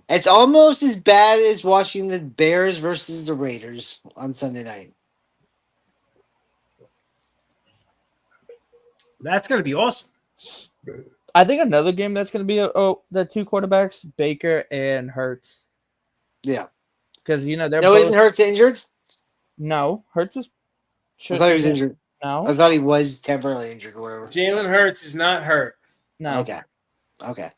It's almost as bad as watching the Bears versus the Raiders on Sunday night. That's going to be awesome. I think another game that's going to be the two quarterbacks, Baker and Hurts. Yeah, because they're no, both. isn't Hurts injured? No, Hurts is. I thought he was injured. No, I thought he was temporarily injured or whatever. Jalen Hurts is not hurt. No. Okay.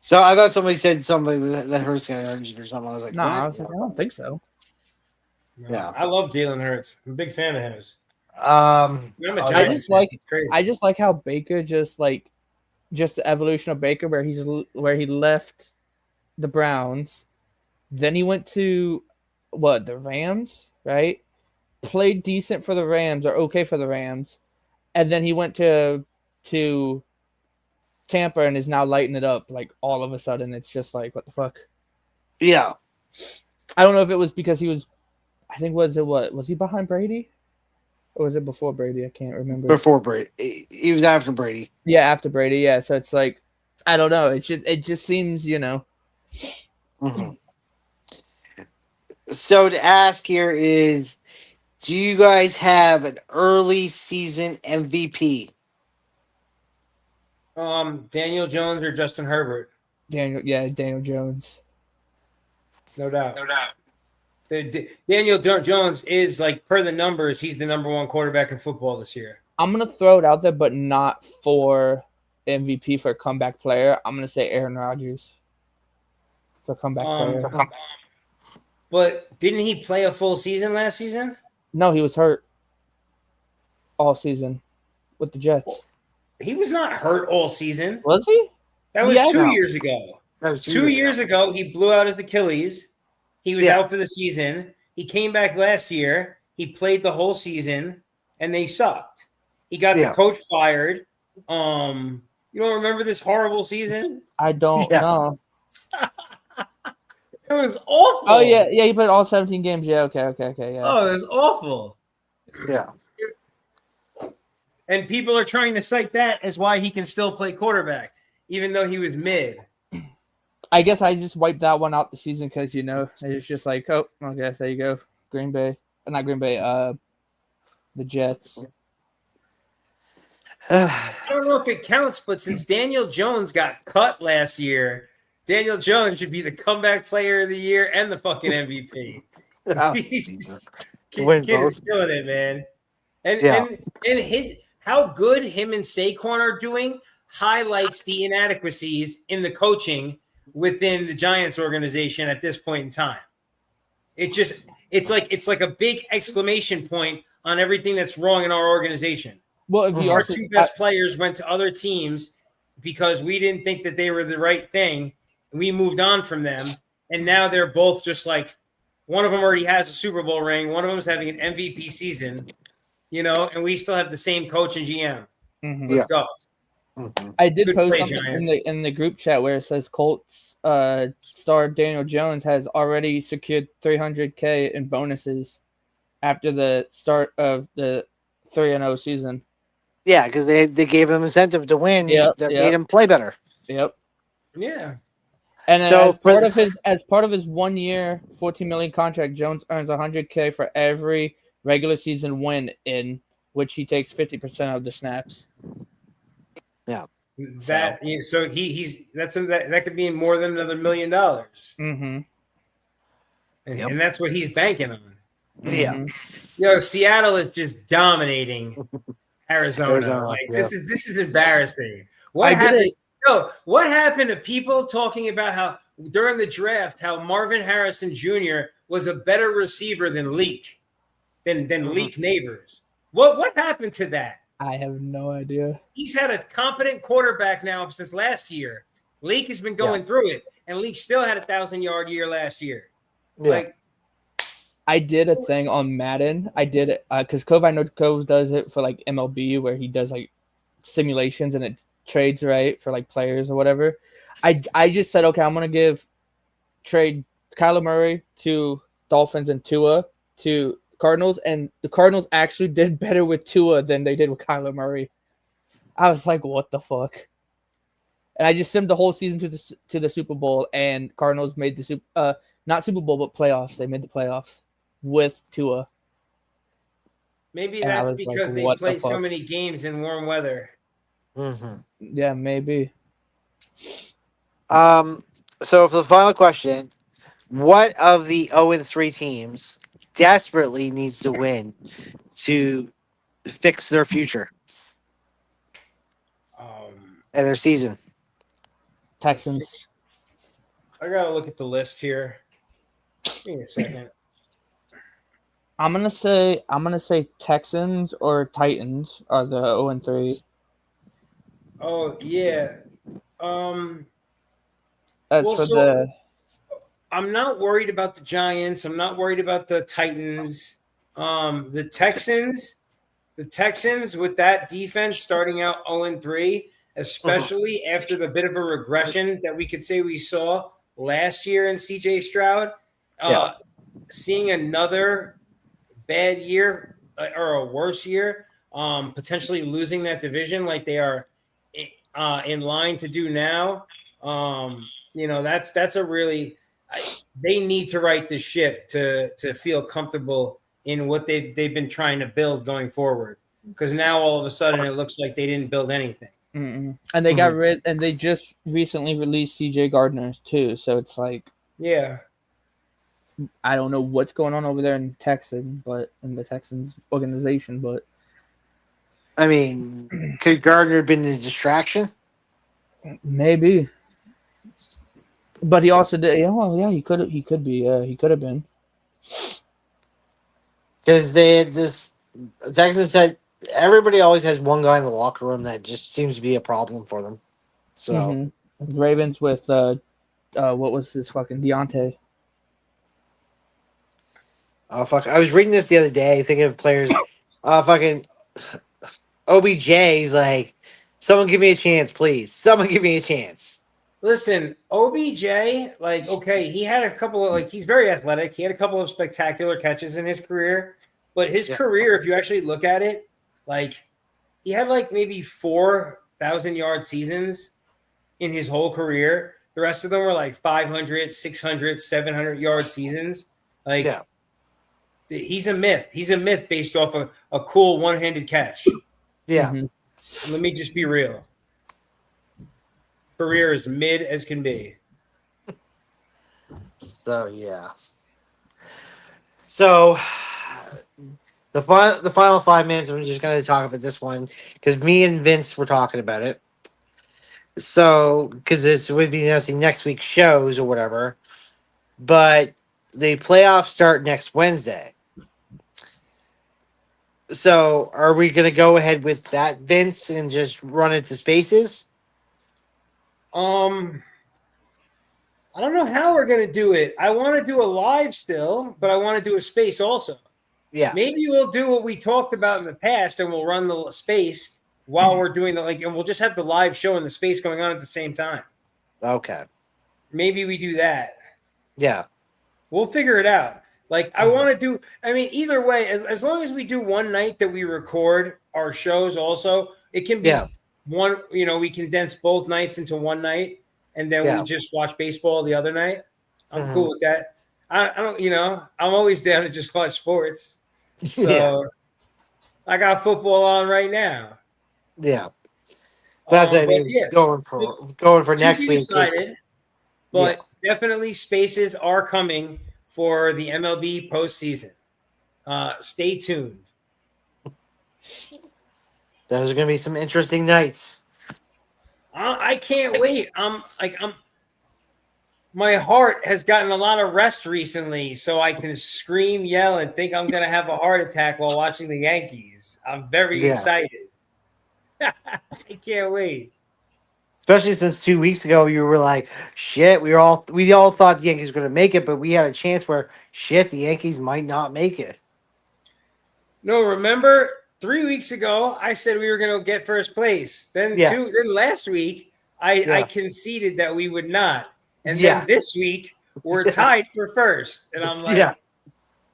So I thought somebody said somebody that Hurts got injured or something. I was like, no, what? I was like, I don't think so. No, Yeah. I love Jalen Hurts. I'm a big fan of his. I'm a I Giants just fan. like It's crazy. I just like how Baker just the evolution of Baker where he left the Browns, then he went to the Rams, right? Played decent for the Rams or okay for the Rams, and then he went to Tampa and is now lighting it up. Like all of a sudden, it's just like what the fuck. Yeah. I don't know if it was because he was. I think was he behind Brady, or was it before Brady? I can't remember. Before Brady. He was after Brady. Yeah, after Brady. Yeah, so it's like I don't know. It just seems Mm-hmm. So to ask here is, do you guys have an early season MVP? Daniel Jones or Justin Herbert, Daniel Jones. no doubt. Daniel Jones is like per the numbers, he's the number one quarterback in football this year. I'm gonna throw it out there, but not for MVP for a comeback player. I'm gonna say Aaron Rodgers for comeback player. But didn't he play a full season last season? No, he was hurt all season with the Jets. He was not hurt all season. Was he? That was Yeah, 2 no. years ago. That was 2 years ago, he blew out his Achilles. He was out for the season. He came back last year. He played the whole season, and they sucked. He got the coach fired. You don't remember this horrible season? I don't know. It was awful. Oh yeah, he played all 17 games. Yeah, okay, yeah. Oh, it was awful. Yeah. And people are trying to cite that as why he can still play quarterback, even though he was mid. I guess I just wiped that one out the season because it's just like, oh, I guess there you go, Green Bay, not Green Bay, the Jets. I don't know if it counts, but since Daniel Jones got cut last year, Daniel Jones should be the comeback player of the year and the fucking MVP. Kid is killing it, man. And his how good him and Saquon are doing highlights the inadequacies in the coaching within the Giants organization at this point in time. It's like a big exclamation point on everything that's wrong in our organization. Well, if you Our two best players went to other teams because we didn't think that they were the right thing. We moved on from them, and now they're both just like one of them already has a Super Bowl ring. One of them is having an MVP season, and we still have the same coach and GM. Mm-hmm. Let's go. Mm-hmm. I did post something in the group chat where it says Colts star Daniel Jones has already secured $300K in bonuses after the start of the 3-0 season. Yeah, because they gave him incentive to win. That made him play better. Yep. Yeah. And so as part of his 1 year, $14 million contract, Jones earns $100K for every regular season win in which he takes 50% of the snaps. Yeah. That could be more than another $1 million. Mm-hmm. And that's what he's banking on. Yeah. Seattle is just dominating Arizona. Like this is embarrassing. What happened? What happened to people talking about how during the draft how Marvin Harrison Jr. was a better receiver than Leak, than Leak Neighbors? What happened to that? I have no idea. He's had a competent quarterback now since last year. Leak has been going through it, and Leak still had a 1,000-yard year last year. Yeah. I did a thing on Madden. I did it because Cove. I know Cove does it for like MLB, where he does like simulations and it trades right for like players or whatever. I just said, okay, I'm gonna trade Kyler Murray to Dolphins and Tua to Cardinals, and the Cardinals actually did better with Tua than they did with Kyler Murray. I was like, what the fuck? And I just simmed the whole season to the Super Bowl, and Cardinals made the not Super Bowl but playoffs. They made the playoffs with Tua. Maybe that's because they play so many games in warm weather. Mm-hmm. Yeah, maybe. So for the final question, what of the 0-3 teams desperately needs to win to fix their future and their season? Texans. I gotta look at the list here. Give me a second. I'm gonna say Texans or Titans are the 0-3. Oh yeah. Um. That's Well, for so the I'm not worried about the Giants. I'm not worried about the Titans. The Texans. The Texans with that defense starting out 0-3, Mhm. especially after the bit of a regression that we could say we saw last year in CJ Stroud, Yeah. uh, seeing another bad year or a worse year, potentially losing that division like they are in line to do now. That's a really they need to right the ship to feel comfortable in what they've been trying to build going forward. Because now all of a sudden it looks like they didn't build anything. Mm-mm. And they got Mhm. rid and they just recently released CJ Gardner too. So it's like Yeah. I don't know what's going on over there in the Texans organization, but I mean, could Gardner have been a distraction? maybe. But he also did. Yeah, well, yeah, he could. He could be. He could have been. Because they had this. Texas said everybody always has one guy in the locker room that just seems to be a problem for them. So, Mm-hmm. Ravens with what was his fucking Deontay? oh fuck! I was reading this the other day, thinking of players. Fucking OBJ's like, someone give me a chance, please. Someone give me a chance. Listen, OBJ, like, okay, he had a couple of, like, he's very athletic. He had a couple of spectacular catches in his career. But his Yeah, career, if you actually look at it, like, he had like maybe 4,000-yard seasons in his whole career. The rest of them were like 500, 600, 700-yard seasons. yeah, Like, he's a myth. He's a myth based off a cool one-handed catch. yeah. Mm-hmm. Let me just be real. Career is mid as can be. So yeah. So the final 5 minutes, I'm just going to talk about this one because me and Vince were talking about it. So because this would be announcing next week's shows or whatever, but the playoffs start next Wednesday. So are we going to go ahead with that, Vince, and just run it to spaces? Um, I don't know how we're gonna do it. I want to do a live still, but I want to do a space also. Yeah. Maybe we'll do what we talked about in the past, and we'll run the space while we're doing the and we'll just have the live show and the space going on at the same time. Okay. Maybe we do that. Yeah. We'll figure it out. Like I Mhm. want to do. I mean, either way, as long as we do one night that we record our shows, also it can Yeah. be one. We condense both nights into one night, and then we Yeah. just watch baseball the other night. I'm Hmm. cool with that. I don't. I'm always down to just watch sports. Yeah. So I got football on right now. Yeah. That's what I But mean. yeah, Going for to next be week. It's decided. yeah. But definitely spaces are coming for the MLB postseason. Stay tuned. Those are going to be some interesting nights. I can't wait. My heart has gotten a lot of rest recently, so I can scream, yell, and think I'm gonna have a heart attack while watching the Yankees. I'm very Yeah. excited. I can't wait. Especially since 2 weeks ago you were like, shit, we all thought the Yankees were going to make it, but we had a chance where shit, the Yankees might not make it. No, remember 3 weeks ago I said we were gonna get first place. Yeah. Then last week I Yeah. conceded that we would not. And then Yeah. this week we're Yeah. tied for first. And I'm Yeah. like,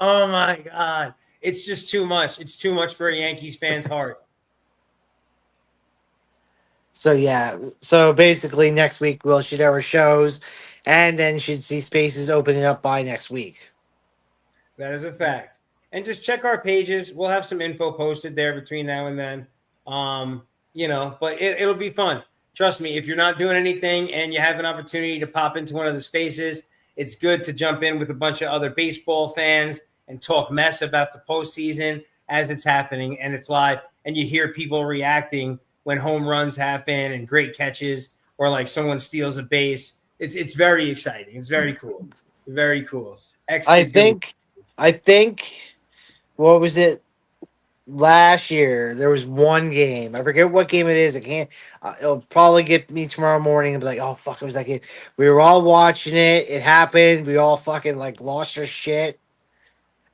oh my God. It's just too much. It's too much for a Yankees fan's heart. So yeah. So basically next week we'll should have our shows and then should see spaces opening up by next week. That is a fact. And just check our pages. We'll have some info posted there between now and then. But it'll be fun. Trust me, if you're not doing anything and you have an opportunity to pop into one of the spaces, it's good to jump in with a bunch of other baseball fans and talk mess about the postseason as it's happening and it's live. And you hear people reacting when home runs happen and great catches or like someone steals a base. It's very exciting. It's very cool. Very cool. I Execute good. think I think what was it last year? There was one game. I forget what game it is. I can't. It'll probably get me tomorrow morning and be like, "Oh fuck, it was that game." We were all watching it. It happened. We all fucking like lost our shit.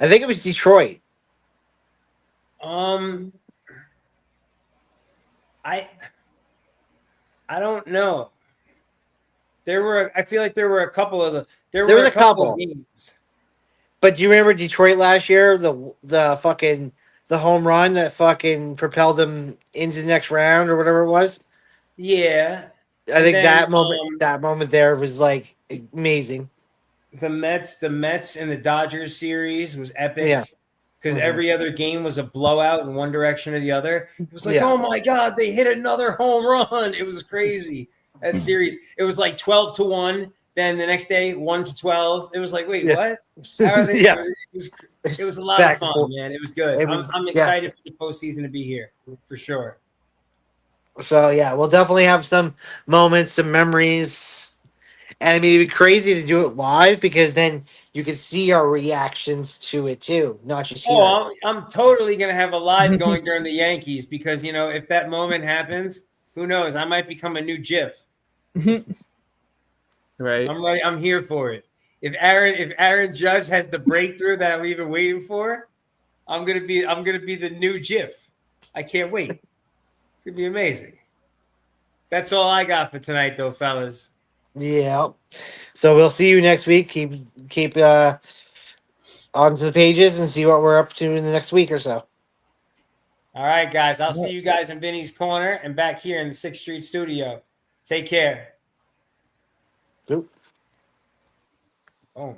I think it was Detroit. Um, I I don't know. I feel like there were a couple of there There were was a a couple of couple, games. but do you remember Detroit last year? The fucking the home run that fucking propelled them into the next round or whatever it was. Yeah, I and think then that moment there was like amazing. the Mets and the Dodgers series was Yeah. epic because Hmm. every other game was a blowout in one direction or the other. It was like, Yeah. oh my god, they hit another home run! It was crazy. That series, it was like 12-1. Then the next day, 1-12. It was like, wait, Yeah. what? How are they? Yeah. It It's was a lot of back and fun, forth. man. It was good. It was I'm yeah. excited for the postseason to be here for sure. So yeah, we'll definitely have some moments, some memories. And I mean it'd be crazy to do it live because then you can see our reactions to it too, not just hear it. Oh, I'm totally gonna have a live going during the Yankees because if that moment happens, who knows? I might become a new GIF. Right. I'm ready. I'm here for it. If Aaron Judge has the breakthrough that we've been waiting for, I'm gonna be the new GIF. I can't wait. It's gonna be amazing. That's all I got for tonight, though, fellas. Yeah. So we'll see you next week. Keep onto the pages and see what we're up to in the next week or so. All right, guys. I'll see you guys in Vinny's corner and back here in the 6th Street studio. Take care. Oop. Oh.